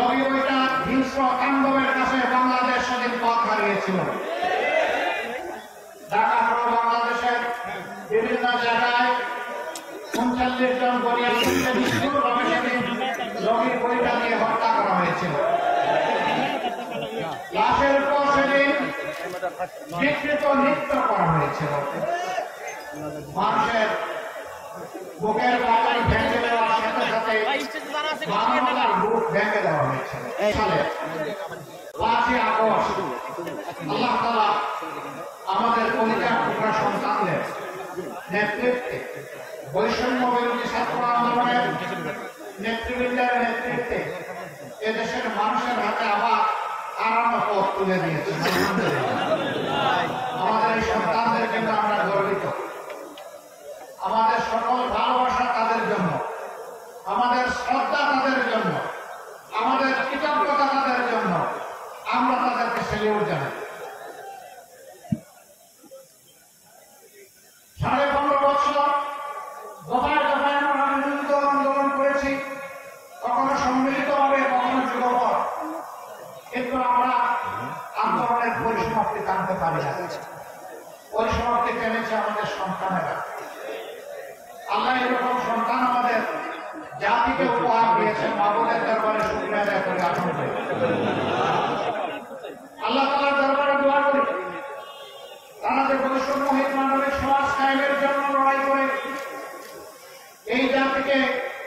লগি বইটা হিংস্র তাণ্ডবের কাছে বাংলাদেশ সেদিন পথ হারিয়েছিল। ঢাকা সহ বাংলাদেশের বিভিন্ন জায়গায় ৩৯ জন বলিয়াকে নিষ্ঠুরভাবে সেদিন লগি বইটা দিয়ে হত্যা করা হয়েছিল। লাশের উপর সেদিন বিকৃত নৃত্য করা হয়েছিল। মানুষের বুকের বাগান ভেঙে দেওয়ার সাথে সাথে মানবতার বুক ভেঙে দেওয়া হয়েছিল। এই সালে ৫ই আগস্ট আল্লাহ তাআলা আমাদের কলিজার টুকরা সন্তানদের নেতৃত্বে, বৈষম্য বিরোধী ছাত্র আন্দোলনের নেতৃবৃন্দের নেতৃত্বে এদেশের মানুষের হাতে আবার আরামে পথ তুলে দিয়েছে। আমাদের এই সন্তানদের জন্য আমরা গর্বিত। আমাদের সকল ভালোবাসা তাদের জন্য, আমাদের শ্রদ্ধা তাদের জন্য, আমাদের কৃতজ্ঞতা তাদের জন্য। আমরা তাদেরকে সেলিউট জানাই। ১৫.৫ বছর দফায় দফায় আমরা নিয়মিত আন্দোলন করেছি, কখনো সম্মিলিতভাবে, কখনো যুগপৎ, কিন্তু আমরা আন্দোলনের পরিসমাপ্তি টানতে পারি না। পরিসমাপ্তি টেনেছে আমাদের সন্তানেরা। আল্লাহ এরকম সন্তান আমাদের জাতিকে উপহার দিয়েছেন। মাবুদের দরবারে শুকরিয়া আদায় করে আল্লাহ তাআলার দরবারে দোয়া করি, তারা যে বৈষম্যহীন মানবিক সমাজ কায়েমের জন্য লড়াই করে এই জাতিকে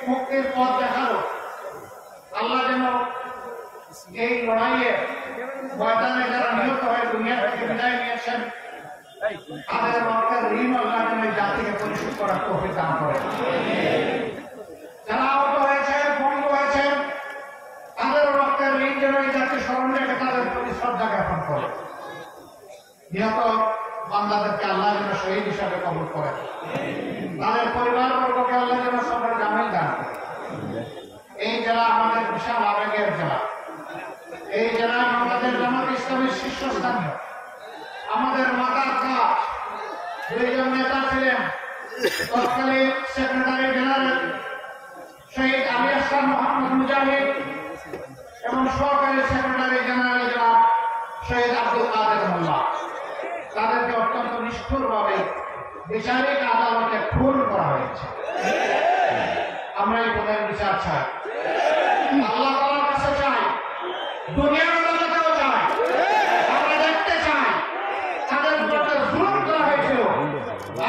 মুক্তির পথ দেখালো, আল্লাহ যেন এই লড়াইয়ে ময়দানে যারা নিহত হয়ে দুনিয়া থেকে বিদায় নিয়েছেন তাদের রক্তের ঋণ আল্লাহ যেন এই জাতিকে পরিশোধ করার তৌফিক দান করে। যারা আহত হয়েছেন, পঙ্গু হয়েছেন, তাদের রক্তের ঋণ যেন এই জাতি স্মরণ রেখে তাদের প্রতি শ্রদ্ধা জ্ঞাপন করে। নিহত বান্দাদেরকে আল্লাহ যেন শহীদ হিসাবে কবুল করেন, তাদের পরিবারবর্গকে আল্লাহ যেন সবার জামিল দান করে। এই জেলা আমাদের বিশাল আবেগের জেলা। এই জেলায় আমাদের জামাত ইসলামের শীর্ষস্থানীয় আমাদের মাতার কাজ ২ জন নেতা ছিলেন। তৎকালীন সেক্রেটারি জেনারেল শহীদ আলী আহসান মোহাম্মদ মুজাহিদ এবং সহকারী সেক্রেটারি জেনারেল জনাব শহীদ আব্দুল কাদের মোল্লা। তাদেরকে অত্যন্ত নিষ্ঠুরভাবে বিচারিক আদালতে খুন করা হয়েছে। আমরা এই পদের বিচার চাই, আল্লাহ তাআলার কাছে চাই, দুনিয়ার আদালতেও চাই। আমরা দেখতে চাই তাদের উপরে জুলুম করা হয়েছিল।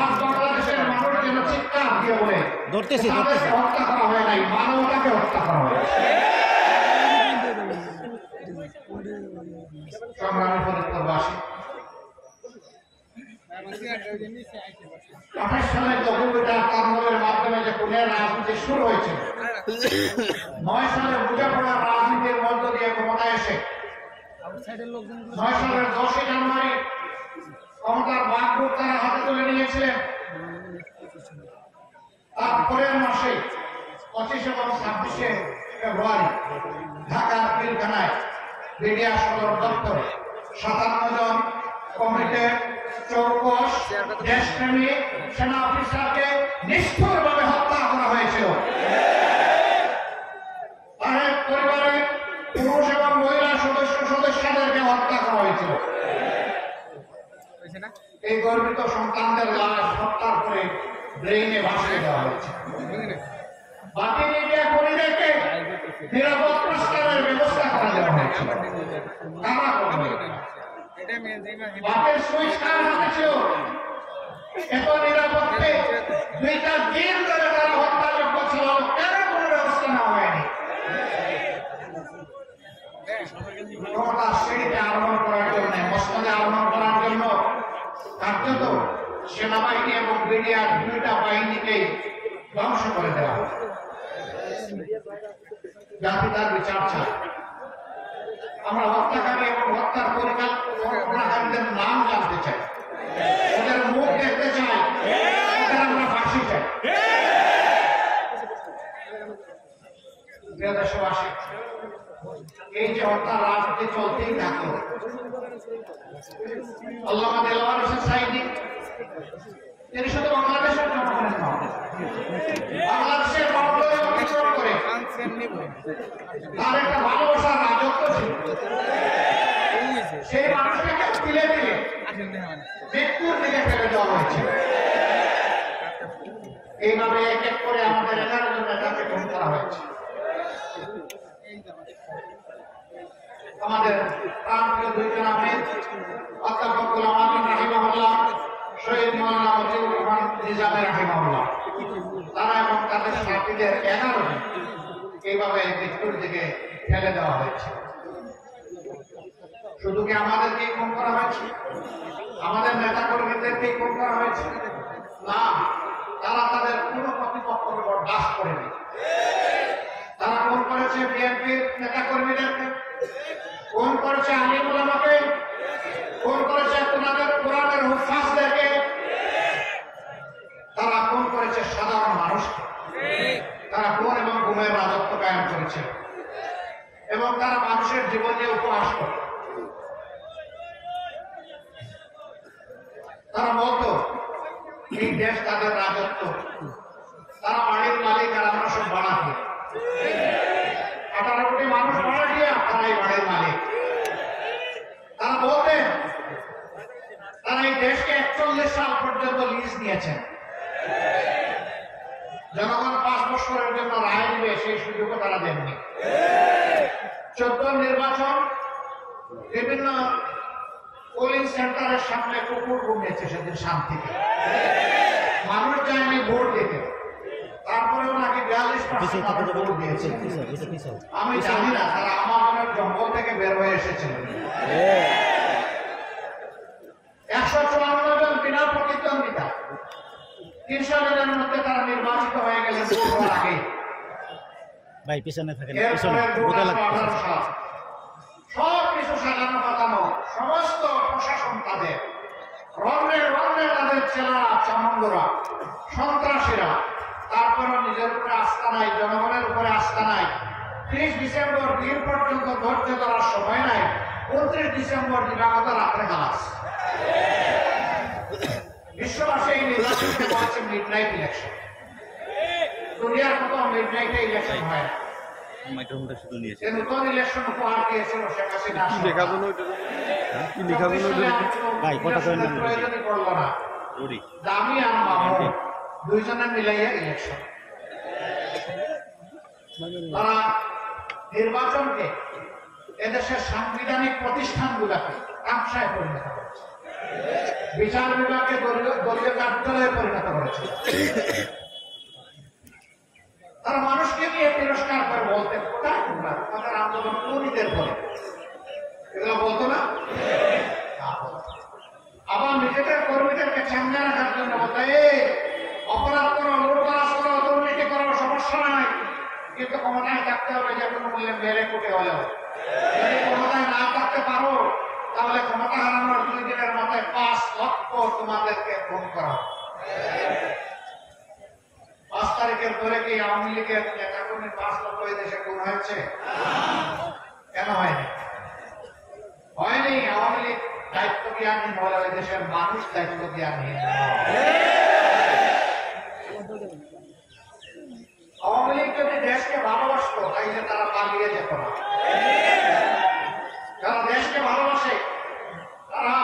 আজ বাংলাদেশের মানুষ যেন চিৎকার দিয়ে বলে তাদেরকে হত্যা করা হয় নাই, মানবতাকে হত্যা করা হয়েছে। সংগ্রামী ফরিদপুরবাসী, ২৮ সালের ডকুমেন্টার কার্যক্রমের মাধ্যমে যে খুনের রাজনীতি শুরু হয়েছিল, ৯ সালে বোঝাপড়ার রাজনীতির মধ্য দিয়ে ক্ষমতায় এসে ৯ সালের ১০ই জানুয়ারি ক্ষমতার বাগডোর তারা হাতে তুলে নিয়েছিলেন। তার পরের মাসে ২৫ এবং ২৬শে ফেব্রুয়ারি ঢাকার পিলখানায় মিডিয়া সদর দপ্তরে ৫৭ জন কমিটেড চৌকস দেশপ্রেমী সেনা অফিসারকে নিষ্ঠুরভাবে হত্যা করা হয়েছিল। তাদের পরিবারের পুরুষ এবং মহিলা সদস্যদেরকে হত্যা করা হয়েছিল। এই গর্বিত সন্তানদের লাশ হত্যার পরে ব্রেইনে ভাসিয়ে দেওয়া হয়েছে। বাকি মিডিয়া কর্মীদেরকে নিরাপদ প্রস্তাবের ব্যবস্থা করা দেওয়া হয়েছিল। তারা করবে বাপের সুইচ কার হাতে ছিল? এত নিরাপত্তে ২টা দিন ধরে তারা হত্যাযোগ্য ছিল, কেন কোনো ব্যবস্থা নেওয়া হয়নি? ক্ষমতা সিঁড়িতে আরোহণ করার জন্য, মসনদে আরোহণ করার জন্য কার্যত সেনাবাহিনী এবং মিডিয়ার ২টা বাহিনীকে ধ্বংস করে দেওয়া হয়। জাতি তার বিচার চায়। আমরা হত্যাকারী এবং হত্যার পরিকল্পনাকারীদের নাম জানতে চাই, ওদের মুখ দেখতে চাই, ওদের আমরা ফাঁসি চাই। প্রিয় দেশবাসী, এই যে হত্যার রাজনীতি চলতেই থাকলো, আল্লামা দেলোয়ার হোসেন সাঈদী তিনি শুধু বাংলাদেশের জনগণের নন, বাংলাদেশের মানুষকে অতিক্রম করে তার একটা ভালোবাসা সেই মানুষটাকে তুলে দিলে মৃত্যুর দিকে ফেলে দেওয়া হয়েছে। এইভাবে এক এক করে আমাদের 11 জন নেতাকে খুন করা হয়েছে। আমাদের প্রাণপ্রিয় দুইজন আহমেদ, অধ্যাপক গোলাম আমিন রাহিমাহুল্লাহ, শহীদ মাওলানা মজিবুর রহমান নিজামী রাহিমাহুল্লাহ, তারা এবং তাদের সাথীদের 11 জন এইভাবে মৃত্যুর দিকে ফেলে দেওয়া হয়েছে। শুধু কি আমাদেরকেই খুন করা হয়েছে? আমাদের নেতা কর্মীদেরকেই খুন করা হয়েছে? না, তারা তাদের পুরো প্রতিপক্ষকে বরদাস্ত করেনি। তারা খুন করেছে বিএনপির নেতা কর্মীদেরকে, খুন করেছে আলিম উলামাকে, খুন করেছে তোমাদের কোরআনের হুফাজদেরকে, তারা খুন করেছে সাধারণ মানুষকে। তারা খুন এবং গুমের রাজত্ব কায়েম করেছে এবং তারা মানুষের জীবন নিয়ে উপহাস করে। তারা বলতো এই দেশ তাদের রাজত্ব, তারা বাড়ির মালিক আর আমরা সব ভাড়া দিয়ে। 18 কোটি মানুষ ভাড়া দিয়ে তারা এই বাড়ির মালিক। তারা বলতেন তারা এই দেশকে 41 সাল পর্যন্ত লিজ নিয়েছেন। জনগণ 5 বছরের জন্য রায় দিবে সেই সুযোগও তারা দেননি। 14 নির্বাচন বিভিন্ন পোলিং সেন্টারের সামনে কুকুর ঘুমিয়েছে সেদিন শান্তিতে, মানুষ যায়নি ভোট দিতে। তারপরেও নাকি 42% ভোট দিয়েছে। আমি জানি না তারা আমার জঙ্গল থেকে বের হয়ে এসেছিলেন। 154 জন বিনা প্রতিদ্বন্দ্বিতা, 300 জনের মধ্যে তারা নির্বাচিত হয়ে গেলেন ভোটের আগে। ভাই পিছনে থাকেন, সব কিছু সাজানো পাতানো, সমস্ত প্রশাসন তাদের, রন্ধ্রে রন্ধ্রে তাদের চেলারা, চামঙ্গরা, সন্ত্রাসীরা। তারপরও নিজের উপরে আস্থা নাই, জনগণের উপরে আস্থা নাই। 30 ডিসেম্বর দিন পর্যন্ত ধৈর্য ধরার সময় নাই। 29 ডিসেম্বর দিবাগত রাত্রে খালাস। বিশ্ববাসী এই নির্বাচনকে বলছে মিডনাইট ইলেকশন। দুনিয়ার মতো মিডনাইটে ইলেকশন হয় না। নতুন ইলেকশন উপহার দিয়েছিল শেখ হাসিনা। প্রয়োজনই পড়ল না। দামি আর মামুন দুইজনে মিলাইয়া ইলেকশন। তারা নির্বাচনকে এদেশের সাংবিধানিক প্রতিষ্ঠানগুলোকে কামসায় পরিণত করেছে, বিচার বিভাগকে দলীয় কার্যালয়ে পরিণত করেছে। তারা মানুষকে নিয়ে তিরস্কার করে বলতেন কোথায় তোমরা, তাদের আন্দোলন কর্মীদের বলে এগুলো বলতো না। আবার নিজেদের কর্মীদেরকে সামনে রাখার জন্য বলতে অপরাধ করো, লুটতরাজ করো, দুর্নীতি করো, সমস্যা নাই, কিন্তু ক্ষমতায় থাকতে হবে যে কোনো মূল্যে মেরে কুটে হলেও। যদি ক্ষমতায় না থাকতে পারো তাহলে ক্ষমতা হারানোর 2 দিনের মাথায় 5 লক্ষ তোমাদেরকে খুন করা হবে। 5 তারিখের পরে কি আওয়ামী লীগের নেতাকর্মী 5 লক্ষ এই দেশে খুন হয়েছে? কেন হয়নি? হয়নি। আওয়ামী লীগ দায়িত্ব জ্ঞানহীন হলে ওই দেশের মানুষ দায়িত্ব জ্ঞানহীন। আওয়ামী লীগ যদি দেশকে ভালোবাসতো তাইলে তারা পালিয়ে যেত না। যারা দেশকে ভালোবাসে তারা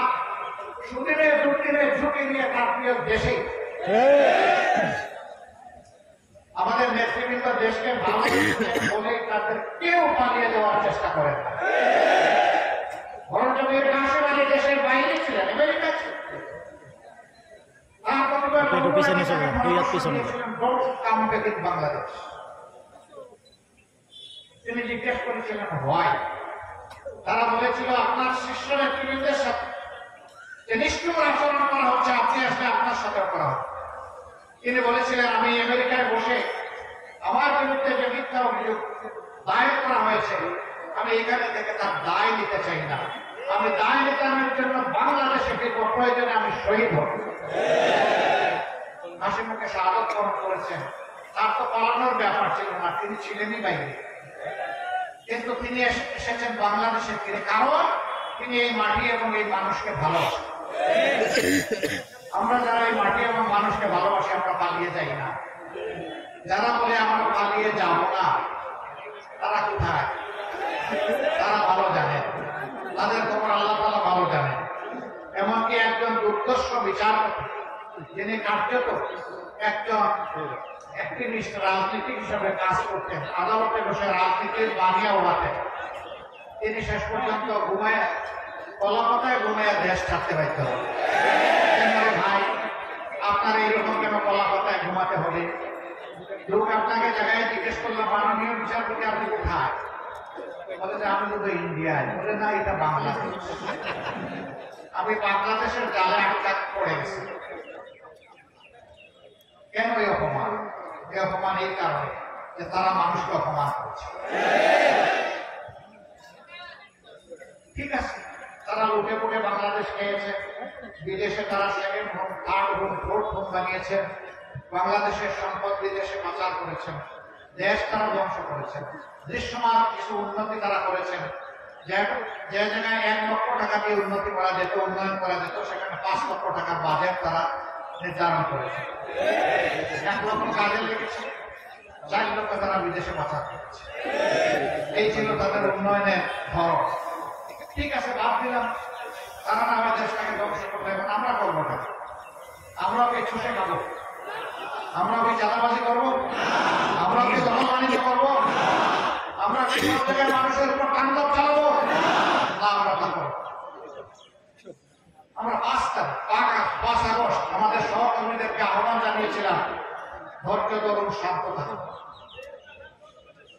সুদিনে দুর্দিনে ঝুঁকি নিয়ে তার প্রিয় দেশে। আমাদের নেতৃবৃন্দ দেশকে ভালোবাসে বলে তাদের কেউ পালিয়ে যাওয়ার চেষ্টা করে না। বরঞ্চ মীর কাসেম আলী দেশের বাইরে ছিলেন, আমেরিকা ছিলেন। বাংলাদেশ তিনি জিজ্ঞেস করেছিলেন হয়, তারা বলেছিল আপনার শীর্ষ নেতৃবৃন্দের সাথে যে নিষ্ঠুর আচরণ করা হচ্ছে, আপনি আসলে আপনার সাথে করা হবে। তিনি বলেছিলেন আমি আমেরিকায় বসে আমার বিরুদ্ধে যে মিথ্যা অভিযোগ দায়ের করা হয়েছে আমি এখানে থেকে তার দায় নিতে চাই না। আমি দায় নিতামের জন্য বাংলাদেশে ফিরব, প্রয়োজনে আমি শহীদ হব। হাসি মুখে শাহাদত বরণ করেছেন। তার তো পালানোর ব্যাপার ছিল না, তিনি ছিলেনই বাইরে। কিন্তু তিনি এসেছেন বাংলাদেশে ফিরে, কারণ তিনি এই মাটি এবং এই মানুষকে ভালোবাসেন। আমরা যারা এই মাটি এবং মানুষকে ভালোবাসি আমরা পালিয়ে যাই না। যারা বলে আমরা পালিয়ে যাব না তারা কোথায়, তারা ভালো জানেন। বিচারপতি, যিনি কার্যত একজন অ্যাক্টিভিস্ট রাজনীতিক হিসাবে কাজ করতেন, আদালতে বসে রাজনীতির বানিয়ে ওড়াতেন, তিনি শেষ পর্যন্ত ঘুমায় কলাপাতায় ঘুমায় দেশ ছাড়তে বাধ্য হবে। ভাই, আপনার এইরকম কেন কলাপাতায় ঘুমাতে হবে? লোক আপনাকে জায়গায় জিজ্ঞেস করলাম, মাননীয় বিচারপতি আপনি কোথায়? বলে যে আমি তো ইন্ডিয়ায়। বলে না, এটা বাংলাদেশ। আমি বাংলাদেশের জালে আটকা পড়ে গেছি। কেন এই অপমান? এই অপমান এই কারণে যে তারা মানুষকে অপমান করছে। ঠিক আছে, তারা লুটে পুটে বাংলাদেশ খেয়েছে, বিদেশে তারা second home, third home, fourth home বানিয়েছে, বাংলাদেশের সম্পদ বিদেশে পাচার করেছেন, দেশ তারা ধ্বংস করেছেন, দৃশ্যমান কিছু উন্নতি তারা করেছেন। যে জায়গায় 1 লক্ষ টাকা দিয়ে উন্নতি করা যেত, উন্নয়ন করা যেত, সেখানে 5 লক্ষ টাকার বাজেট তারা নির্ধারণ করেছে। 1 লক্ষ কাজে লেগেছে, 4 লক্ষ তারা বিদেশে পাচার করেছে। এই ছিল তাদের উন্নয়নের ধরন। ঠিক আছে, বাদ দিলাম, তারা না আমাদের দেশটাকে ধ্বংস করবে, এখন আমরা করবো না। আমরা ওকে চুষে খাবো, আমরা ওকে চাঁদাবাজি করবো, আমরা ওকে দখল বাণিজ্য করবো, আমরা কি সব জায়গায় মানুষের উপর তাণ্ডব চালাবো? না, আমরা তা করবো। আমরা 5 আগস্ট আমাদের সহকর্মীদেরকে আহ্বান জানিয়েছিলাম, ধৈর্য ধরুন, শান্ত থাকুন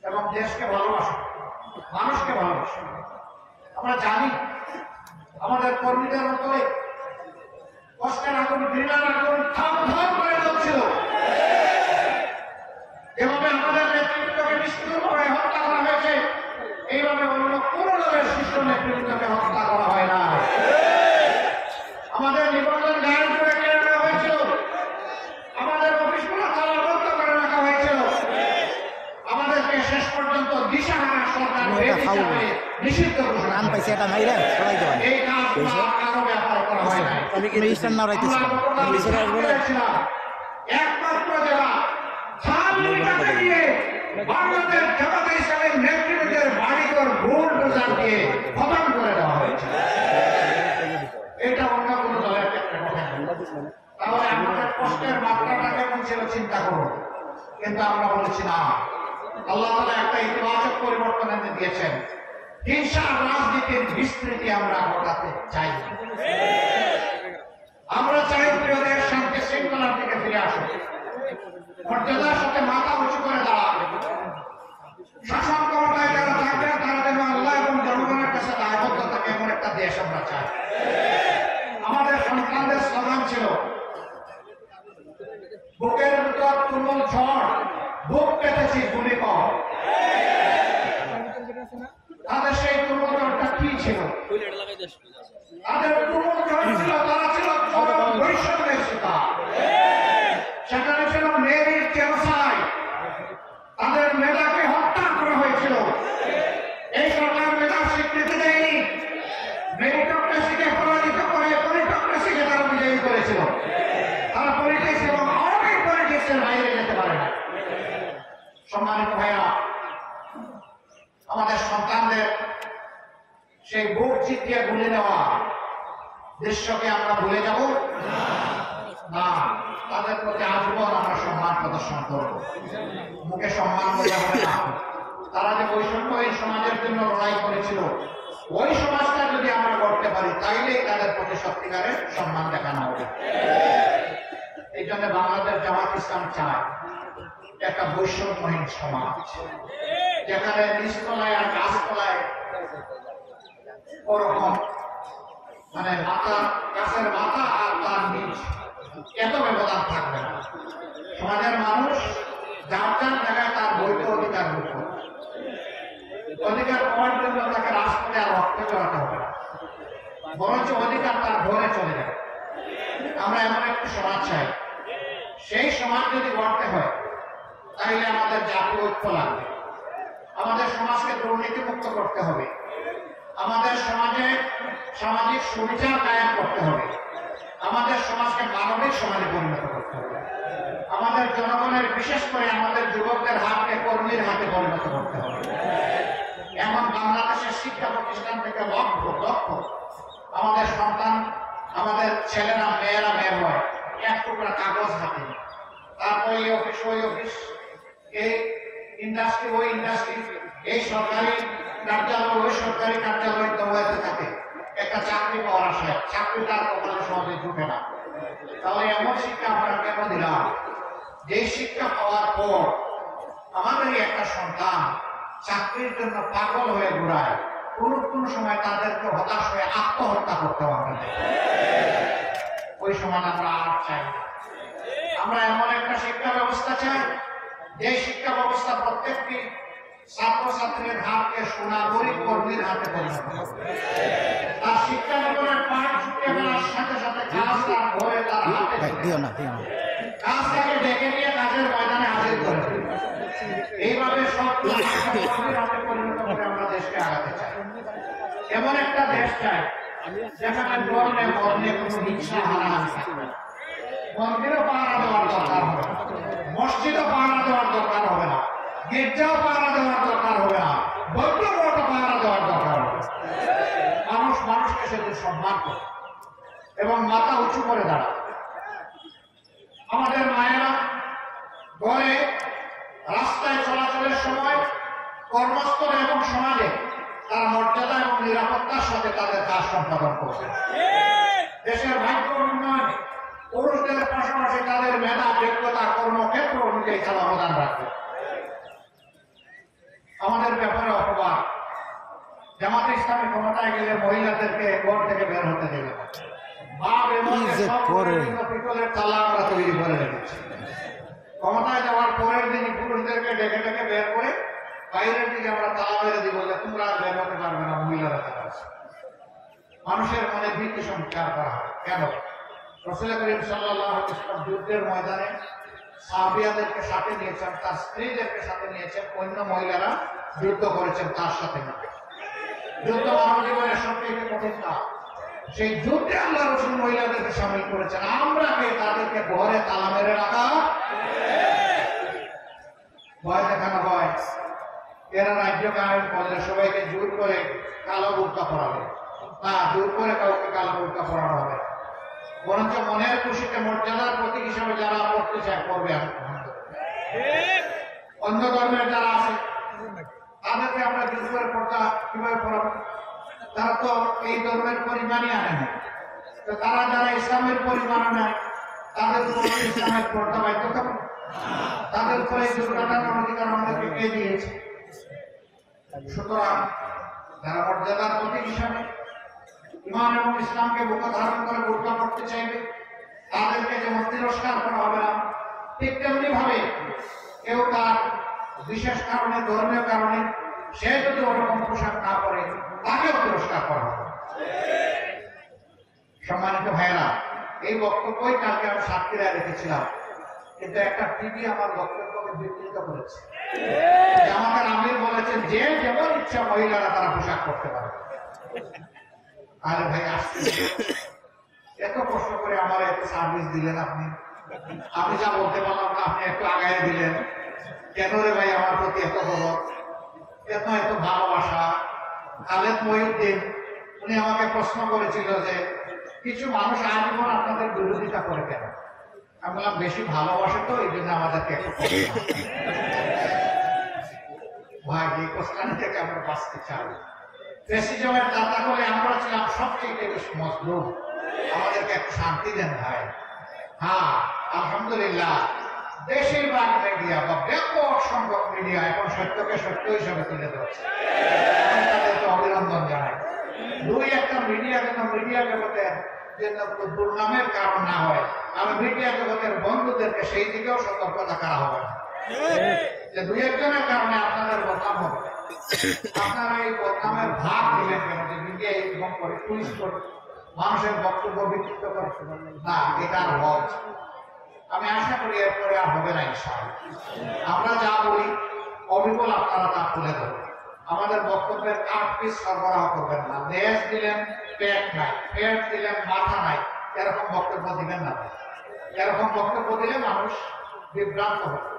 এবং দেশকে ভালোবাসুন, মানুষকে ভালোবাসুন। আমরা জানি আমাদের কর্মীদের মতোই কষ্টের আগুন, ঘৃণার আগুন থাম থাম করে জ্বলছিল। এভাবে আমাদের নেতৃত্বকে নিষ্ঠুরভাবে হত্যা করা হয়েছে, এইভাবে অন্য কোন দলের শীর্ষ নেতৃত্বকে হত্যা করা হয় না। আমাদের নিবন্ধন গায়েব করে কেড়ে নেওয়া হয়েছিল, আমাদের অফিসগুলো তালাবদ্ধ করে রাখা হয়েছিল, আমাদেরকে শেষ পর্যন্ত দিশাহারা সরকার হিসাবে নিষিদ্ধ ঘোষণা এই কাজগুলো কারো ব্যাপারে করা হয় না। একমাত্র যারা বাংলাদেশ জামাতে ইসলামের নেতৃত্বের বাড়িঘর বুলডোজার দিয়ে খতম করে দেওয়া হয়েছে। এটা অন্য কোন দলের ক্ষেত্রে ঘটে না। তাহলে আমাদের কষ্টের মাত্রাটা কেমন ছিল চিন্তা করুন। কিন্তু আমরা বলেছি না, আল্লাহ তাআলা একটা ইতিবাচক পরিবর্তন এনে দিয়েছেন। হিংসা রাজনীতির বিস্তৃতি আমরা ঘটাতে চাই। আমরা চাই প্রিয় দেশ শান্তি শৃঙ্খলার দিকে ফিরে আসুন, মর্যাদার সাথে মাথা উঁচু করে দাঁড়াবে। শাসন ক্ষমতায় যারা থাকবে তারা যেন আল্লাহ এবং জনগণের কাছে দায়বদ্ধ থাকে, এমন একটা দেশ আমরা চাই। আমাদের সন্তানদের স্লোগান ছিল, বুকের ভিতর তুমুল ঝড়, বুক পেতেছি ভূমিকম্প। তাদের সেই তুমুল ঝড়টা কি ছিল? তাদের তুমুল ঝড় ছিল, তারা ছিল বৈষম্যের শিকার। সেখানে ছিল মেরিট জেনোসাইড, তাদের মেধাকে হত্যা করা হয়েছিল। এই সরকার মেধার স্বীকৃতি দেয়নি, মেরিটোক্রেসিকে পরাজিত করে পলিটোক্রেসিকে তারা বিজয়ী করেছিল। তারা পলিটিক্স এবং আওয়ামী পলিটিক্সের বাইরে যেতে পারে না। সম্মানিত ভাইরা, আমাদের সন্তানদের সেই বুক চিতিয়ে ভুলে নেওয়া দৃশ্যকে আমরা ভুলে যাব না। তাদের প্রতি আজীবন আমরা সম্মান প্রদর্শন করব। মুখে সম্মান বলে হবে না। তারা যে বৈষম্যহীন সমাজের জন্য লড়াই করেছিল, ওই সমাজটা যদি আমরা করতে পারি, তাইলেই তাদের প্রতি সত্যিকারের সম্মান দেখানো হবে। এই জন্য বাংলাদেশ জামাত ইসলাম চায় একটা বৈষম্যহীন সমাজ, যেখানে নিচতলায় আর গাছতলায় ওরকম মানে গাছের মাথা আর তার নিচ এত ব্যবধান থাকবে না। সমাজের মানুষ যার যার জায়গায় তার বৈধ অধিকার অধিকার পাওয়ার জন্য তাকে রাজপথে আর রক্তে চড়াতে হবে না, বরঞ্চ অধিকার তার ঘরে চলে যাবে। আমরা এমন একটি সমাজ চাই, সেই সমাজ যদি গড়তে হয় তাহলে আমাদের জাতীয় ঐক্য লাগবে। আমাদের সমাজকে দুর্নীতিমুক্ত করতে হবে, আমাদের সমাজে সামাজিক সুবিচার কায়েম করতে হবে, আমাদের সমাজকে মানবিক সমাজে পরিণত করতে হবে, আমাদের জনগণের বিশেষ করে আমাদের যুবকদের হাতকে কর্মীর হাতে পরিণত করতে হবে। এমন বাংলাদেশের শিক্ষা প্রতিষ্ঠান থেকে লক্ষ লক্ষ আমাদের সন্তান আমাদের ছেলেরা মেয়েরা বের হয় এক টুকরা কাগজ হাতে, তারপরে এই অফিস ওই অফিস, এই ইন্ডাস্ট্রি ওই ইন্ডাস্ট্রি, এই সরকারি কার্যালয় ওই সরকারি কার্যালয় দৌড়াতে থাকে একটা চাকরি পাওয়ার আশায়। চাকরি তার কপালে সহজে জুটে না। তাহলে এমন শিক্ষা আমরা কেন দিলাম? যে শিক্ষা পাওয়ার পর আমাদেরই একটা সন্তান চাকরির জন্য পাগল হয়ে ঘুরায়, কোন সময় তাদেরকে হতাশ হয়ে আত্মহত্যা করতে হবে। ওই সময় আমরা আর চাই না। আমরা এমন একটা শিক্ষা ব্যবস্থা চাই যে শিক্ষা ব্যবস্থা প্রত্যেকটি ছাত্রছাত্রীর হাতকে সোনাগরিক কর্মীর হাতে পরিণত হবে। তার শিক্ষা জীবনের পাঠ ছুটে ফেলার সাথে সাথে কাজ তার ঘরে তার হাতে কাজ তাকে ডেকে নিয়ে কাজের ময়দানে হাজির করে দেবে। এইভাবে সব কর্মীর হাতে পরিণত করে আমরা দেশকে আগাতে চাই। এমন একটা দেশ চাই যেখানে ধর্মে বর্ণে কোনো হিংসা হানাহানি থাকবে না। মন্দিরও পাহারা দেওয়ার দরকার হবে না, মসজিদও পাহারা দেওয়ার দরকার হবে না, গির্জাও পাহারা দেওয়ার দরকার হবে না, বৌদ্ধমঠও পাহারা দেওয়ার দরকার হবে। মানুষ মানুষকে সেদিন সম্মান করে এবং মাথা উঁচু করে দাঁড়ায়। আমাদের মায়েরা ঘরে রাস্তায় চলাচলের সময় কর্মস্থলে এবং সমাজে তারা মর্যাদা এবং নিরাপত্তার সাথে তাদের কাজ সম্পাদন করছে। দেশের ভাগ্য উন্নয়নে পুরুষদের পাশাপাশি তাদের মেধা যোগ্যতা কর্মক্ষেত্র অনুযায়ী তারা অবদান রাখবে। আমাদের ব্যাপারে অপবাদ, জামাতে ইসলামী ক্ষমতায় গেলে মহিলাদেরকে ঘর থেকে বের হতে দেবে না। পিতলের তালা আমরা তৈরি করে রেখেছি। ক্ষমতায় যাওয়ার পরের দিনই পুরুষদেরকে ডেকে ডেকে বের করে বাইরের দিকে আমরা তালা মেরে দিব যে তোমরা আর বের হতে পারবে না, মহিলারা তারা আছে। মানুষের মনে ভীতি সঞ্চার করা হয় কেন? রাসূল করিম সাল্লাল্লাহু আলাইহি ওয়াসাল্লাম যুদ্ধের ময়দানে সাহাবিয়াদেরকে সাথে নিয়েছেন, তার স্ত্রীদেরকে সাথে নিয়েছেন, অন্য মহিলারা যুদ্ধ করেছেন তার সাথে না। যুদ্ধ মানব জীবনের সবচেয়ে কঠিন কাজ। সেই যুদ্ধে আল্লাহ রাসূল মহিলাদেরকে শামিল করেছেন। আমরা তাদেরকে ঘরে তালা মেরে রাখা, ভয় দেখানো হয়। এরা রাজ্য কায়েম করলে সবাইকে জোর করে কালো বোরকা পরাবে না, জোর করে কাউকে কালো বোরকা পরানো হবে। বরঞ্চ মনের খুশিতে মর্যাদার প্রতীক হিসাবে যারা পড়তে চায় করবে। অন্য ধর্মের যারা আছে তাদেরকে আমরা জোর করে পড়তা কিভাবে পড়াবো? তারা তো এই ধর্মের পরিমাণই আনে না। তো তারা যারা ইসলামের পরিমাণ নেয় তাদের ইসলামের পড়তা বাধ্য থাকবে। তাদের উপরে এই দুর্ঘটনার অধিকার আমাদেরকে কে দিয়েছে? সুতরাং যারা মর্যাদার প্রতীক হিসাবে ইমান এবং ইসলামকে বুকে ধারণ করে বোরকা পড়তে চাইবে তাদেরকে যেমন তিরস্কার করা হবে না, ঠিক তেমনি ভাবে কেউ তার বিশেষ কারণে ধর্মীয় কারণে সে যদি ওরকম পোশাক না পরে তাকেও তিরস্কার করা হবে। সম্মানিত ভাইয়েরা, এই বক্তব্যই কালকে আমি সাক্ষীরা রেখেছিলাম, কিন্তু একটা টিভি আমার বক্তব্যকে বিকৃত করেছে। আমাদের আমির বলেছেন যে যেমন ইচ্ছা মহিলারা তারা পোশাক করতে পারে। আরে ভাই, এত কষ্ট করে আমার এত সার্ভিস দিলেন আপনি, আমি যা বলতে পারলাম না আপনি একটু আগায় দিলেন কেন রে ভাই? আমার প্রতি এত বড় এত ভালোবাসা। খালেদ মহিউদ্দিন উনি আমাকে প্রশ্ন করেছিল যে কিছু মানুষ আজীবন আপনাদের বিরোধিতা করে কেন? আমি বললাম বেশি ভালোবাসে তো এই জন্য আমাদেরকে ভাই এই কোস্টানি থেকে আমরা বাঁচতে চাই। প্রেসিডেন্টের দাতা করে আমরা ছিলাম সবচেয়ে বেশি মজলুম, আমাদেরকে একটু শান্তি দেন ভাই। হ্যাঁ, আলহামদুলিল্লাহ বেশিরভাগ মিডিয়া বা ব্যাপক সংখ্যক মিডিয়া এখন সত্যকে সত্য হিসাবে তুলে ধরছে। আমি তাদেরকে অভিনন্দন জানাই। দুই একটা মিডিয়া যেন মিডিয়া জগতের যেন দুর্নামের কারণ না হয়, আমি মিডিয়া জগতের বন্ধুদেরকে সেই দিকেও সতর্কতা করা হবে না যে দুই একজনের কারণে আপনাদের বদনাম হবে। আপনারা এই বদনামের ভাগ দিলেন কেন? যে মিডিয়া এরকম করে পুলিশ করে মানুষের বক্তব্য বিকৃত করতে না, এটা আর হজ। আমি আশা করি এরপরে আর হবে না ইনশাআল্লাহ। আমরা যা বলি অবিকল আপনারা তা তুলে ধরবেন। আমাদের বক্তব্যের কাট পিস সরবরাহ করবেন না। দেশ দিলেন পেট নাই, পেট দিলেন মাথা নাই, এরকম বক্তব্য দিবেন না। এরকম বক্তব্য দিলে মানুষ বিভ্রান্ত হবে।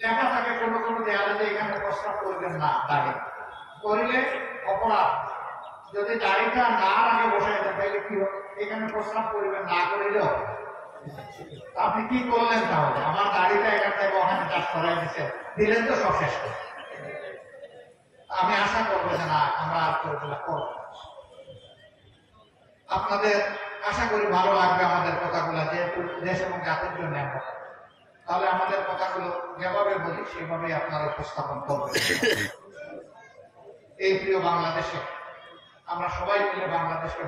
লেখা থাকে কোনো কোনো দেয়ালে যে এখানে প্রস্তাব করবেন না, দাঁড়িয়ে করিলে অপরাধ। যদি দাড়িটা না আগে বসে দেন তাহলে কি হবে? এখানে প্রস্তাব করবেন না করিলেও আপনি কি করলেন তাহলে? আমার গাড়িটা এখান থেকে ওখানে চাষ করাই দিলেন তো সব শেষ করে। আমি আশা করবো যে না আমরা আর করবো করব। আপনাদের আশা করি ভালো লাগবে আমাদের কথাগুলো, যেহেতু দেশ এবং জাতির জন্য আমরা, তাহলে আমাদের কথাগুলো যেভাবে বলি সেভাবে আপনারা উপস্থাপন করবেন। এই প্রিয় বাংলাদেশে আমরা সবাই মিলে বাংলাদেশকে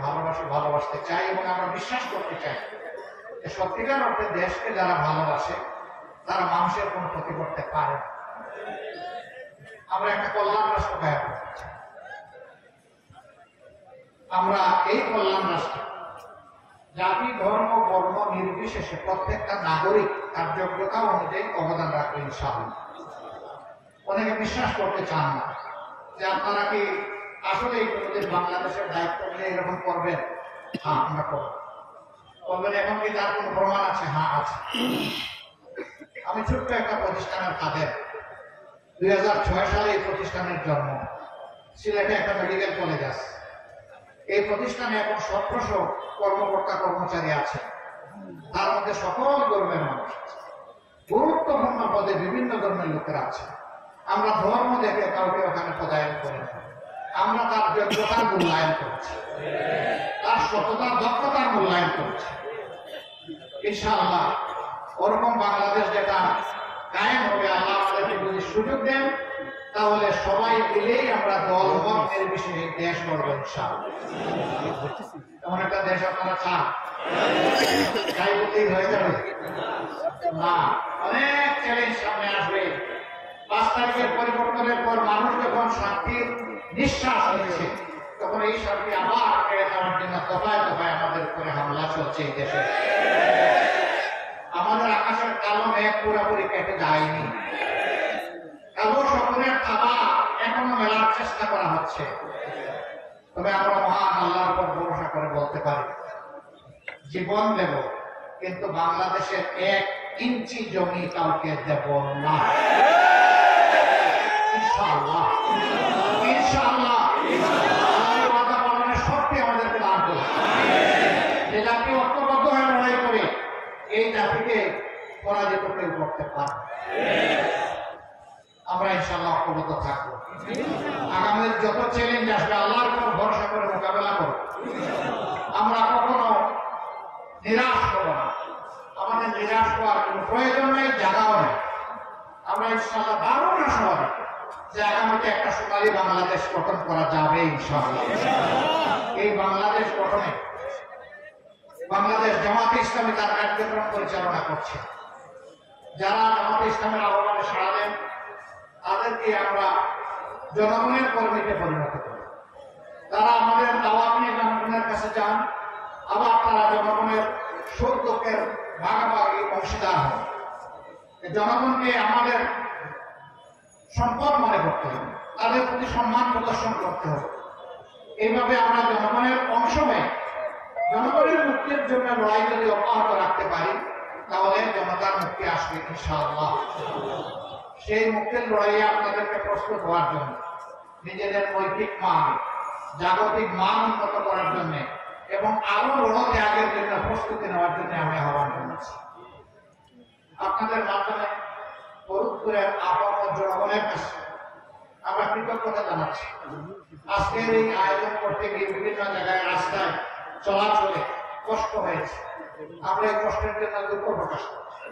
ভালোবাসতে চাই এবং আমরা বিশ্বাস করতে চাই যে সত্যিকার অর্থে দেশকে যারা ভালোবাসে তারা মানুষের কোনো ক্ষতি করতে পারে। আমরা একটা কল্যাণ রাষ্ট্র কায়েম করতে চাই। আমরা এই কল্যাণ রাষ্ট্রে জাতি, ধর্ম, বর্ণ নির্বিশেষে প্রত্যেকটা নাগরিক তার যোগ্যতা অনুযায়ী অবদান রাখবে ইনশাআল্লাহ। অনেকে বিশ্বাস করতে চান না যে আপনারা কি আসলে কোনদিন বাংলাদেশের দায়িত্ব নিয়ে এরকম করবেন। হ্যাঁ, আমরা করবেন। এখন কি তার কোন প্রমাণ আছে? হ্যাঁ, আছে। আমি ছোট্ট একটা প্রতিষ্ঠানের কাজে 2006 সালে এই প্রতিষ্ঠানের জন্ম। সিলেটে একটা মেডিকেল কলেজ আছে। এই প্রতিষ্ঠানে এখন 1700 কর্মকর্তা কর্মচারী আছে, তার মধ্যে সকল ধর্মের মানুষ আছে, গুরুত্বপূর্ণ পদে বিভিন্ন ধর্মের লোকেরা আছে। আমরা ধর্ম দেখে কাউকে ওখানে পদায়ন করি না, আমরা তার যোগ্যতার মূল্যায়ন করছি, তার সততার দক্ষতার মূল্যায়ন করছি। ইনশাআল্লাহ ওরকম বাংলাদেশ যেটা কায়েম হবে, আল্লাহ আমাদেরকে যদি সুযোগ দেন তাহলে সবাই মিলেই আমরা দল মত নির্বিশেষে দেশ গড়ব ইনশাআল্লাহ। এমন একটা দেশ আপনারা চান? তাই বলতেই হয়ে যাবে না, অনেক চ্যালেঞ্জ সামনে আসবে। 5 তারিখের পরিবর্তনের পর মানুষ যখন শান্তির নিঃশ্বাস নিচ্ছে, তখন এই শান্তি আবার কেড়ে নেওয়ার জন্য দফায় দফায় আমাদের উপরে হামলা চলছে এই দেশে। আমাদের আকাশের কালো মেঘ পুরোপুরি কেটে যায়নি, কালো স্বপ্নের থাবা এখনো মেলার চেষ্টা করা হচ্ছে। তবে আমরা মহান আল্লাহর উপর ভরসা করে বলতে পারি জীবন দেব, কিন্তু বাংলাদেশের 1 ইঞ্চি জমি কাউকে দেব না। ইনশাআল্লাহ, ইনশাআল্লাহ ওয়াদা পালনের শক্তি আমাদেরকে দান করুন। যে জাতি ঐক্যবদ্ধ হয়ে লড়াই করে এই জাতিকে পরাজিত কেউ করতে পারে। আমরা ইনশাআল্লাহ ঐক্যবদ্ধ থাকবো। আগামীর যত চ্যালেঞ্জ আসবে আল্লাহর উপর ভরসা করে মোকাবেলা করব। আমরা কখনো নিরাশ হব না, আমাদের নিরাশ হওয়ার কোনো প্রয়োজন নেই, জায়গাও নেই। আমরা ইনশাআল্লাহ দারুণ আশাবাদী যে আগামীতে একটা সোনালী বাংলাদেশ গঠন করা যাবে ইনশাআল্লাহ। এই বাংলাদেশ গঠনে বাংলাদেশ জামাতে ইসলামী তার কার্যক্রম পরিচালনা করছে। যারা জামাতে ইসলামের আহ্বানে সাড়া দেন তাদেরকে আমরা জনগণের কর্মীতে পরিণত করি। তারা আমাদের দাওয়াত নিয়ে জনগণের কাছে যান, আবার তারা জনগণের সুখ দুঃখের ভাগাভাগি অংশীদার হন। জনগণকে আমাদের সম্পদ মনে করতে হবে, তাদের প্রতি সম্মান প্রদর্শন করতে হবে। এইভাবে আমরা জনগণের অংশ হয়ে জনগণের মুক্তির জন্য লড়াই যদি অব্যাহত রাখতে পারি তাহলে জনতার মুক্তি আসবে ইনশাআল্লাহ। সেই মুক্তির লড়াইয়ে আপনাদেরকে প্রস্তুত হওয়ার জন্য, নিজেদের নৈতিক মান, জাগতিক মান উন্নত করার জন্য এবং আরো বড় ত্যাগের জন্য প্রস্তুতি নেওয়ার জন্য আমি আহ্বান জানাচ্ছি। আপনাদের মাধ্যমে ফরিদপুরের আপামর জনগণের কাছে আমরা কৃতজ্ঞতা জানাচ্ছি। আজকের এই আয়োজন করতে গিয়ে বিভিন্ন জায়গায় রাস্তায় চলাচলে কষ্ট হয়েছে, আমরা এই কষ্টের জন্য দুঃখ প্রকাশ করছি।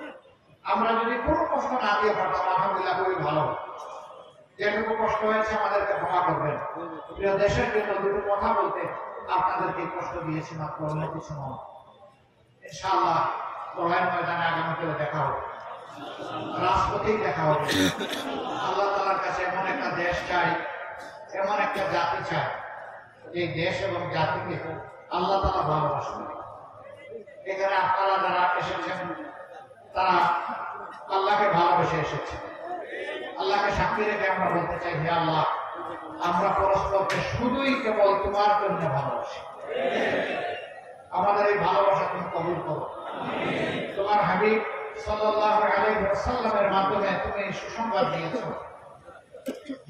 আমরা যদি কোনো কষ্ট না দিয়ে পারতাম আলহামদুলিল্লাহ খুবই ভালো। যেটুকু কষ্ট হয়েছে আমাদেরকে ক্ষমা করবেন। প্রিয় দেশের জন্য দুটো কথা বলতে আপনাদেরকে কষ্ট দিয়েছি, মাত্র অন্য কিছু নয়। ইনশাআল্লাহ লড়াইয়ের ময়দানে আগামীতেও দেখা হবে, রাজপথেই দেখা হবে। আল্লাহ তাআলার কাছে এমন একটা দেশ চাই, এমন একটা জাতি চাই, এই দেশ এবং জাতিকে আল্লাহ তাআলা ভালোবাসেন। এখানে আপনারা যারা এসেছেন তারা আল্লাহকে ভালোবেসে এসেছে। আল্লাহকে সাক্ষী রেখে আমরা বলতে চাই, হে আল্লাহ, আমরা পরস্পরকে শুধুই কেবল তোমার জন্য ভালোবাসি। আমাদের এই ভালোবাসা তুমি কবুল করো। তোমার হাবিব সাল্লাল্লাহু আলাইহি ওয়াসাল্লামের মাধ্যমে তুমি সুসংবাদ দিয়েছো,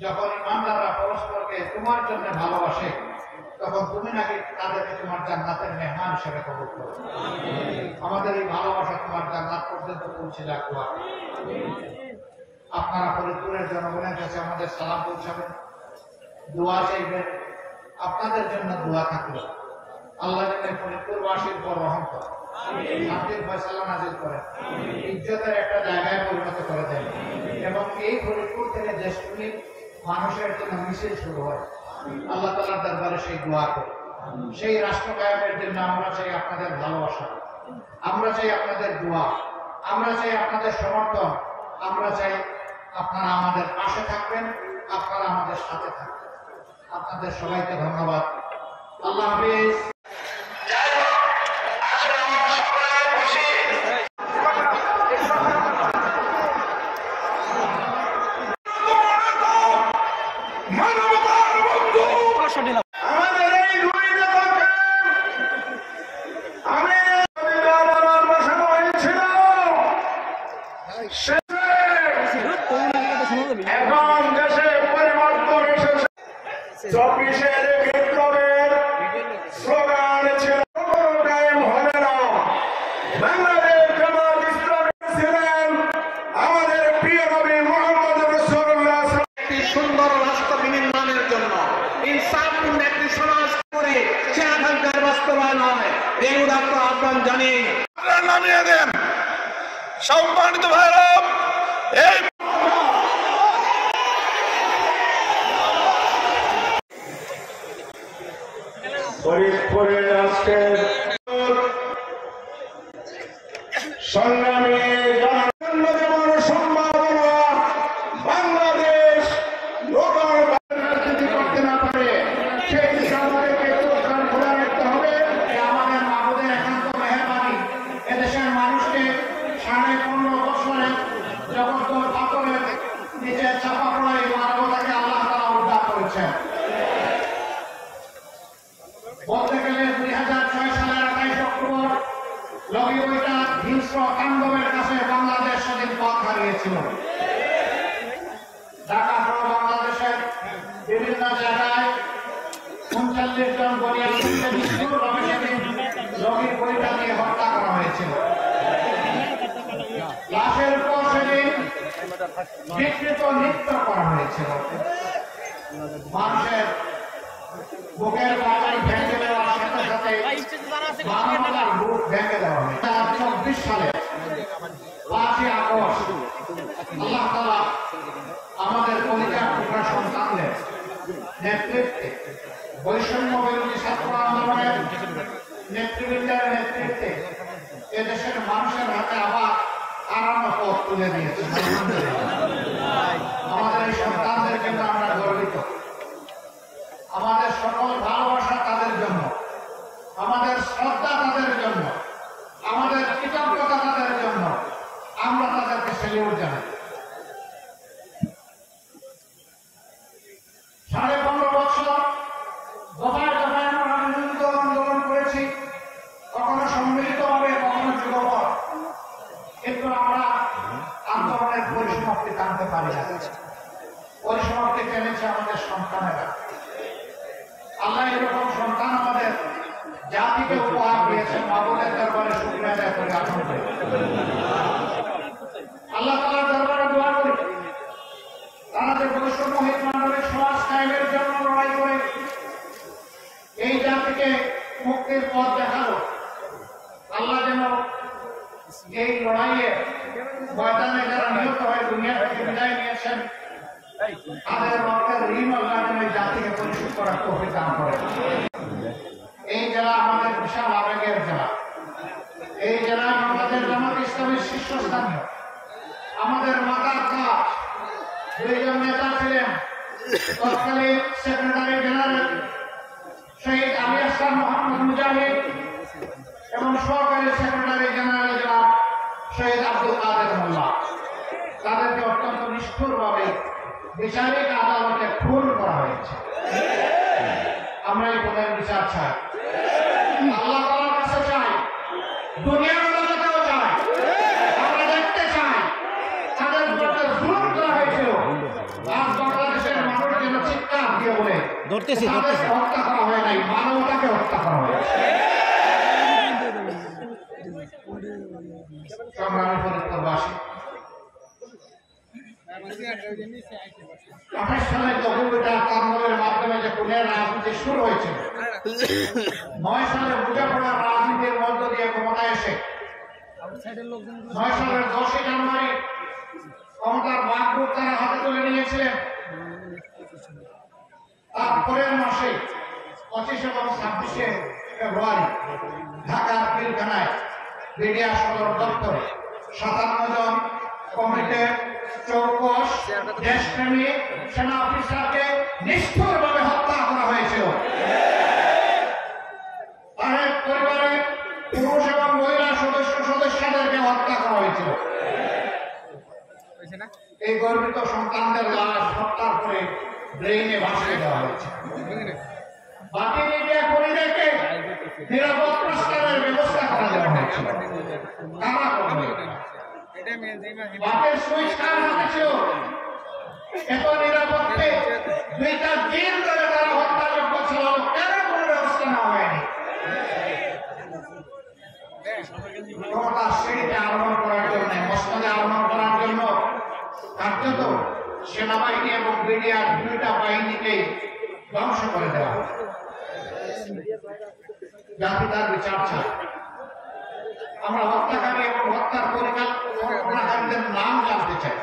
যখন ইমানদাররা পরস্পরকে তোমার জন্য ভালোবাসে তখন তুমি নাকি তাদেরকে তোমার জান্নাতের মেহমান হিসেবে কবুল করো। আমাদের এই ভালোবাসা তোমার জান্নাত পর্যন্ত পৌঁছে যাক। আপনারা ফরিদপুরের জনগণের কাছে আমাদের সালাম পৌঁছাবেন, দোয়া চাইবেন। আপনাদের জন্য দোয়া থাকলো, আল্লাহ যেন ফরিদপুরবাসীর উপর রহম করে, শান্তির ফয়সালা নাজিল করে, ইজ্জতের একটা জায়গায় পরিণত করে দেন, এবং এই ফরিদপুর থেকে দেশগুলি মানুষের জন্য মিছিল শুরু হয়। আল্লাহ তাআলার দরবারে সেই দোয়া করে সেই রাষ্ট্র কায়েমের জন্য আমরা চাই আপনাদের ভালোবাসা, আমরা চাই আপনাদের দোয়া, আমরা চাই আপনাদের সমর্থন, আমরা চাই আপনারা আমাদের পাশে থাকবেন, আপনারা আমাদের সাথে থাকবেন। আপনাদের সবাইকে ধন্যবাদ। আল্লাহ হাফেজ। আমাদের এই দুই নেতাকে আমি বসানো হয়েছিল, এখন দেশে পরিবর্তন এসেছে। 24-এর বিপ্লবের স্লোগান ছিল কায়েম হবে না। বাংলাদেশ জামাত ইসলামী ছিলেন আমাদের প্রিয় নবী মুহাম্মদ রাসূলুল্লাহ। একটি সুন্দর রাষ্ট্র বিনির্মাণের জন্য ইনসাফপূর্ণ একটি সমাজ করে সে আকাঙ্ক্ষার বাস্তবায়ন হয়, এই উদাত্ত আহ্বান জানিয়ে নামিয়ে দেন। সম্মানিত ভাইরা, এই ফরিদপুরের আজকের সংগ্রামী জনগণ সম্ভাবনা বাংলাদেশ নতুন রাজনীতি করতে না পারে সেই দিকে আমাদেরকে চোখ-কান খোলা রাখতে হবে। আমাদের মাহবুবের একান্ত মেহরবানি এদেশের মানুষকে 15.5 বছরে জগৎ পাথরের নিচে চাপা পড়া এই মানবতাকে আল্লাহ তাআলা উদ্ধার করেছেন। বলতে গেলে 2006 সালের 28 অক্টোবর লগিবইটা হিংস্র তাণ্ডবের কাছে বাংলাদেশ সেদিন পথ হারিয়েছিল। ঢাকা সহ বাংলাদেশের বিভিন্ন জায়গায় 39 জন বনিয়াদকে নিষ্ঠুরভাবে সেদিন লগির বইটা দিয়ে হত্যা করা হয়েছিল। লাশের উপর সেদিন বিকৃত নৃত্য করা হয়েছিল। মানুষের বুকের বাড়ি ভেঙে দেওয়ার সাথে সাথে মানবতার বুক ভেঙে দেওয়া হয়। 2024 সালে 5ই আগস্ট আল্লাহ তাআলা আমাদের কলিজার টুকরা সন্তানদের নেতৃত্বে, বৈষম্য বিরোধী ছাত্র আন্দোলনের নেতৃবৃন্দের নেতৃত্বে এদেশের মানুষের হাতে আবার আরাম পথ তুলে দিয়েছে। আমাদের এই সন্তানদের জন্য আমরা গর্বিত। আমাদের সকল ভালোবাসা তাদের জন্য, আমাদের শ্রদ্ধা তাদের জন্য, আমাদের কৃতজ্ঞতা তাদের জন্য। আমরা তাদেরকে সেলিউট জানাই। 15.5 বছর দফায় দফায় আমরা নিয়মিত আন্দোলন করেছি, কখনো সম্মিলিতভাবে, কখনো যুগপৎ, কিন্তু আমরা আন্দোলনের পরিসমাপ্তি টানতে পারি না। পরিসমাপ্তি টেনেছে আমাদের সন্তানেরা। আল্লাহ এরকম সন্তান আমাদের জাতিকে উপহার দিয়েছেন। মাহবুবের দরবারে শুকরিয়া আদায় করে আল্লাহ তাআলার দরবারে দোয়া করি, তারা যে বৈষম্যহীন মানবিক সমাজ কায়েমের জন্য লড়াই করে এই জাতিকে মুক্তির পথ দেখালো, আল্লাহ যেন এই লড়াইয়ে ময়দানে যারা নিহত হয়ে দুনিয়া থেকে বিদায় নিয়েছেন তাদের রক্তের ঋণ আল্লাহ যেন এই জাতিকে পরিশোধ করার তৌফিক দান করেন। এই জেলা আমাদের বিশাল আবেগের জেলা। এই জেলায় বাংলাদেশ জামাত ইসলামের শীর্ষস্থানীয় আমাদের মাতার কাজ 2 জন নেতা ছিলেন। তৎকালীন সেক্রেটারি জেনারেল শহীদ আলী আসলাম মোহাম্মদ মুজাহিদ এবং সহকারী সেক্রেটারি জেনারেল জনাব শহীদ আব্দুল কাদের মোল্লা। তাদেরকে অত্যন্ত নিষ্ঠুরভাবে বিচারিক আদালতে খুন করা হয়েছে। আমরা এই খুনের বিচার চাই, আল্লাহ তাআলার কাছে চাই, দুনিয়ার আদালতেও চাই। আমরা দেখতে চাই তাদের উপর যে জুলুম করা হয়েছিল, আজ বাংলাদেশের মানুষ যেন চিৎকার দিয়ে বলে ধরতেছি তাদেরকে হত্যা করা হয় নাই, মানবতাকে হত্যা করা হয়েছে। সংগ্রামী ফরিদপুরবাসী, 28 সালের দখলদার তারমলের মাধ্যমে যে খুনের রাজনীতি শুরু হয়েছিল, 9 সালে বোঝাপড়ার রাজনীতির মধ্য দিয়ে ক্ষমতায় এসে 9 সালের 10 জানুয়ারি ক্ষমতার বাগডোর তারা হাতে তুলে নিয়েছিলেন। তারপরের মাসে 25 এবং 26 ফেব্রুয়ারি ঢাকার পিলখানায় মিডিয়া সদর দপ্তরে 57 জন কমিটির চৌকস দেশপ্রেমী সেনা অফিসারকে নিষ্ঠুরভাবে হত্যা করা হয়েছিল। তাদের পরিবারের পুরুষ এবং মহিলা সদস্যদেরকে হত্যা করা হয়েছিল। এই গর্বিত সন্তানদের লাশ হত্যার করে ব্রেইনে ভাসিয়ে দেওয়া হয়েছে। বাকি মিডিয়া কর্মীদেরকে নিরাপদ প্রস্থানের ব্যবস্থা করা দেওয়া হয়েছিল। কারা করবে? বাপের সুইচ কার হাতে ছিল? এত নিরাপদে 2টা দিন ধরে তারা হত্যাযোগ্য ছিল, কেন কোনো ব্যবস্থা নেওয়া হয়নি? ক্ষমতার সিঁড়িতে আরোহণ করার জন্য, মসনদে আরোহণ করার জন্য কার্যত সেনাবাহিনী এবং মিডিয়ার 2টা বাহিনীকে ধ্বংস করে দেওয়া হয়। জাতি তার বিচার চায়। আমরা হত্যাকারী এবং হত্যার পরিকল্পনাকারীদের নাম জানতে চাই,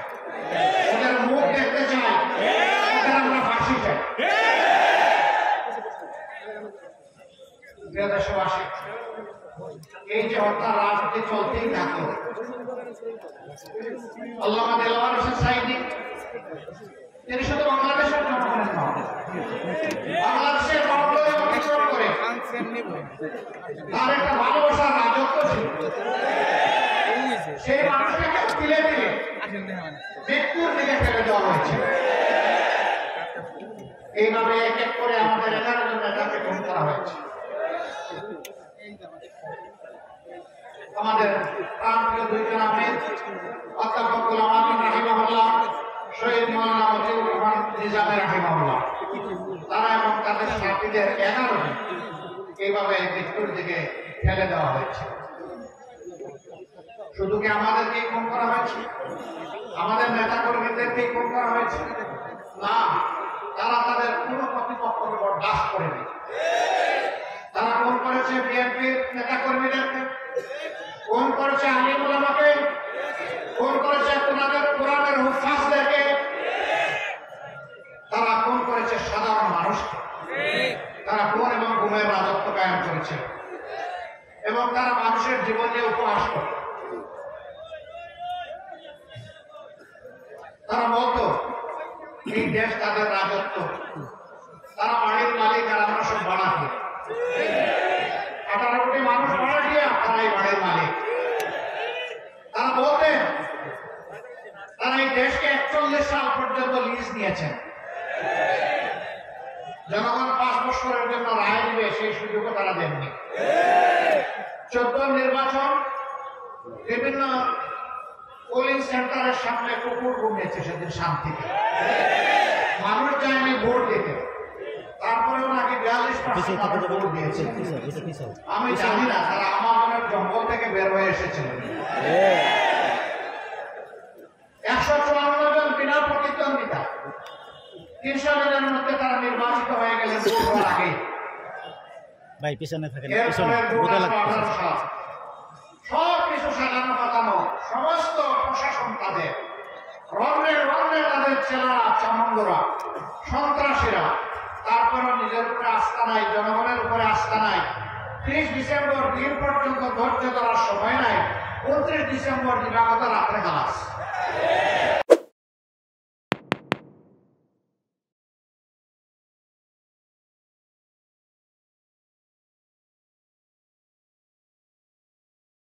ওদের মুখ দেখতে চাই, ওদের আমরা ফাঁসি চাই। দেশবাসী, এই যে হত্যার রাজনীতি চলতেই থাকলো, আল্লামা দেলোয়ার হোসেন সাঈদী তিনি শুধু বাংলাদেশের জনগণের নন, বাংলাদেশের বাউন্ডারি অতিক্রম করে তার একটা ভালোবাসার রাজত্ব ছিল। সেই মানুষটাকে তিলে তিলে মৃত্যুর দিকে ফেলে দেওয়া হয়েছে। এইভাবে এক এক করে আমাদের 11 জন নেতাকে খুন করা হয়েছে। আমাদের প্রান্তীয় 2জন আহমেদ, অধ্যাপক গোলাম আমিন রাহিমাহুল্লাহ, শহীদ মাওলানা মজিবুর রহমান নিজামী রাহিমাহুল্লাহ, তারা এবং তাদের সাথীদের 11 জন এইভাবে মৃত্যুর দিকে ফেলে দেওয়া হয়েছে। শুধু কি আমাদেরকেই খুন করা হয়েছে? আমাদের নেতা কর্মীদেরকেই খুন করা হয়েছে? না, তারা তাদের কোনো প্রতিপক্ষকে বরদাস্ত করেনি। তারা খুন করেছে বিএনপির নেতা কর্মীদেরকে, খুন করেছে আলিম ওলামাকে, খুন করেছে কোরআনের হুফাজদেরকে, তারা খুন করেছে সাধারণ মানুষকে। তারা খুন এবং গুমের রাজত্ব কায়েম করেছে এবং তারা মানুষের জীবন নিয়ে উপহাস করে। তারা বলতো এই দেশ তাদের রাজত্ব, তারা বাড়ির মালিক আর আমরা সব বাড়াতে। 18 কোটি মানুষ বাড়াটিয়া, তারা এই বাড়ির মালিক। তারা বলতেন তারা এই দেশকে 41 সাল পর্যন্ত লিজ নিয়েছেন। জনগণ 5 বছরের জন্য রায় দিবে, সেই সুযোগও তারা দেননি। 14 নির্বাচন বিভিন্ন পোলিং সেন্টারের সামনে কুকুর ঘুমিয়েছে সেদিন শান্তিতে, মানুষ যায়নি ভোট দিতে। তারপরেও নাকি 42% ভোট দিয়েছে। আমি জানি না তারা আমাদের জঙ্গল থেকে বের হয়ে এসেছিলেন। 154 জন বিনা প্রতিদ্বন্দ্বিতা, 300 জনের মধ্যে তারা নির্বাচিত হয়ে গেলেন ভোট হওয়ার আগে। ভাই পিছনে থাকেন, এরপরে সবকিছু সাজানো পাতানো, সমস্ত প্রশাসন তাদের, রন্ধ্রে রন্ধ্রে তাদের চেলারা, চামুন্ডরা, সন্ত্রাসীরা। তারপরও নিজের উপরে আস্থা নাই, জনগণের উপরে আস্থা নাই। 30 ডিসেম্বর দিন পর্যন্ত ধৈর্য ধরার সময় নাই। 29 ডিসেম্বর দিবাগত রাত্রে খালাস।